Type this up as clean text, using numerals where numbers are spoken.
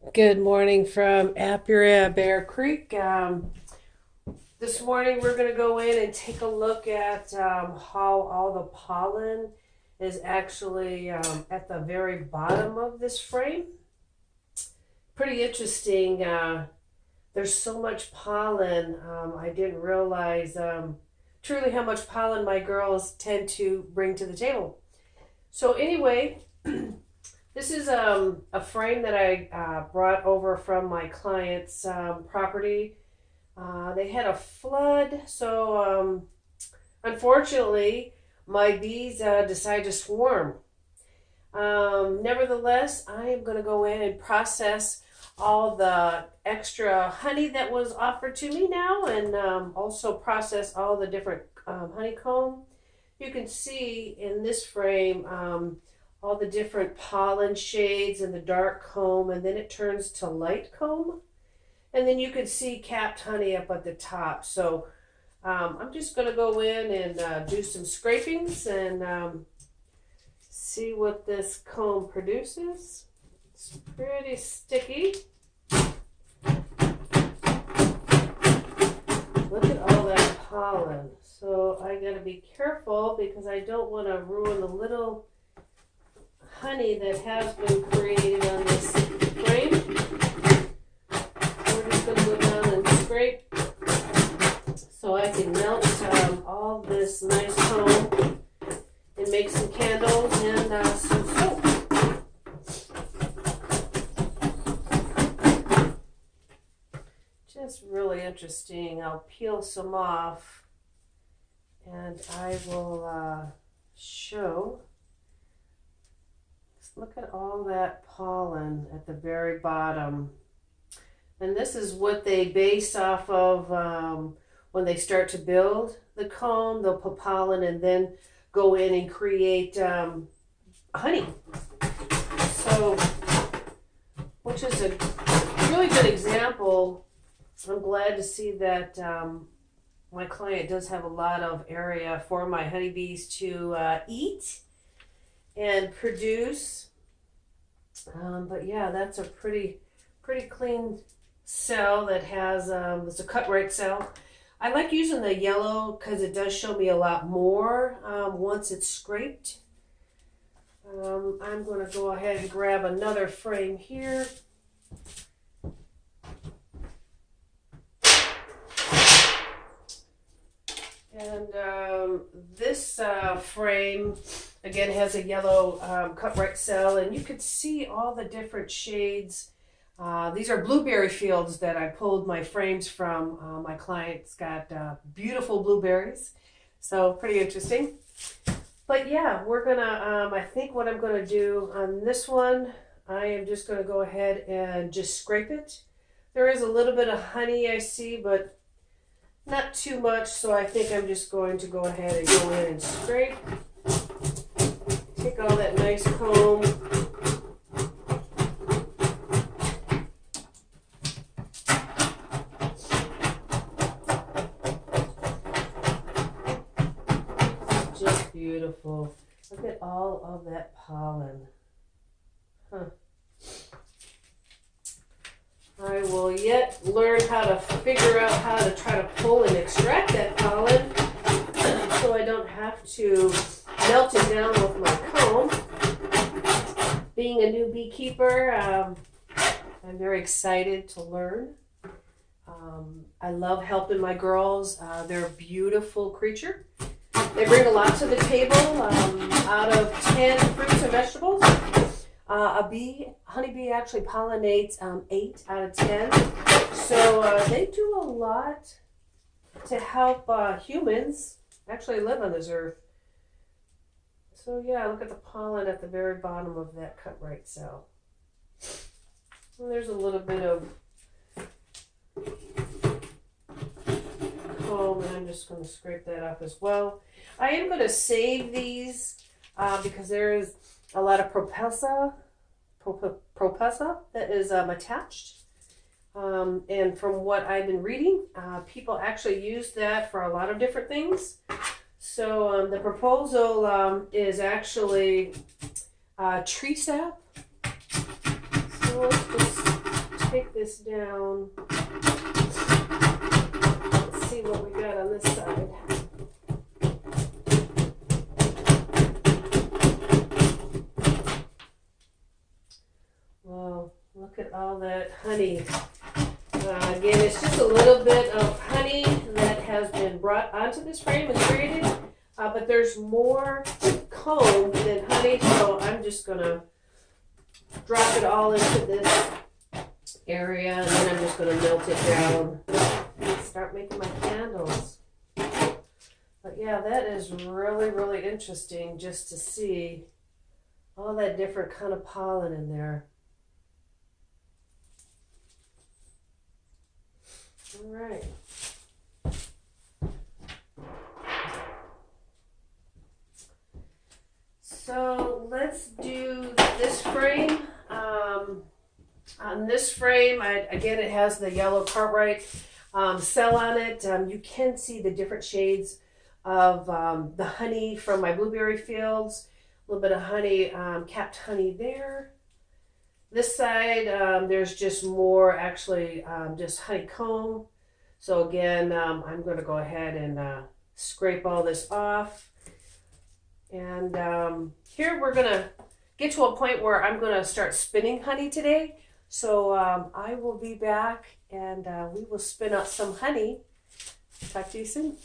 Good morning from Apiary at Bear Creek. This morning we're going to go in and take a look at how all the pollen is actually at the very bottom of this frame. Pretty interesting. There's so much pollen. I didn't realize truly how much pollen my girls tend to bring to the table. So anyway, this is a frame that I brought over from my client's property. They had a flood, so unfortunately, my bees decided to swarm. Nevertheless, I am going to go in and process all the extra honey that was offered to me now, and also process all the different honeycomb. You can see in this frame all the different pollen shades and the dark comb, and then it turns to light comb, and then you can see capped honey up at the top. So I'm just going to go in and do some scrapings and see what this comb produces. It's pretty sticky. Look at all that pollen. So I got to be careful because I don't want to ruin the little honey that has been created on this frame. We're just going to go down and scrape so I can melt all this nice comb and make some candles and some soap. Just really interesting. I'll peel some off and I will show. Look at all that pollen at the very bottom. And this is what they base off of when they start to build the comb. They'll put pollen and then go in and create honey. So, which is a really good example. I'm glad to see that my client does have a lot of area for my honeybees to eat and produce. But yeah, that's a pretty clean cell that has it's a cut right cell. I like using the yellow because it does show me a lot more once it's scraped. I'm going to go ahead and grab another frame here. And this frame again has a yellow cut right cell, and you could see all the different shades. These are blueberry fields that I pulled my frames from. My client's got beautiful blueberries, so pretty interesting. But yeah, we're gonna, I think what I'm gonna do on this one, I am just gonna go ahead and just scrape it. There is a little bit of honey I see, but not too much, so I think I'm just going to go ahead and go in and scrape. Take all that nice comb. It's just beautiful. Look at all of that pollen. Huh. I will yet learn how to figure out how to try to pull and extract that pollen so I don't have to melt it down with my comb. Being a new beekeeper, I'm very excited to learn. I love helping my girls. They're a beautiful creature. They bring a lot to the table. Out of 10 fruits and vegetables, honeybee actually pollinates 8 out of 10. So they do a lot to help humans actually live on this earth. So yeah, look at the pollen at the very bottom of that cut right cell. Well, there's a little bit of comb, and I'm just going to scrape that up as well. I am going to save these because there is a lot of proposa that is attached. And from what I've been reading, people actually use that for a lot of different things. So the proposal is actually tree sap. So let's just take this down. Let's see what we got on this side. Wow, look at all that honey. Again, it's just a little bit of honey that has been brought onto this frame and created, but there's more comb than honey, so I'm just going to drop it all into this area, and then I'm just going to melt it down and start making my candles. But yeah, that is really, really interesting just to see all that different kind of pollen in there. All right. So let's do this frame. On this frame, again, it has the yellow Cartwright cell on it. You can see the different shades of the honey from my blueberry fields. A little bit of honey, capped honey there. This side, there's just more, actually, just honeycomb. So again, I'm going to go ahead and scrape all this off. And here we're going to get to a point where I'm going to start spinning honey today. So I will be back and we will spin up some honey. Talk to you soon.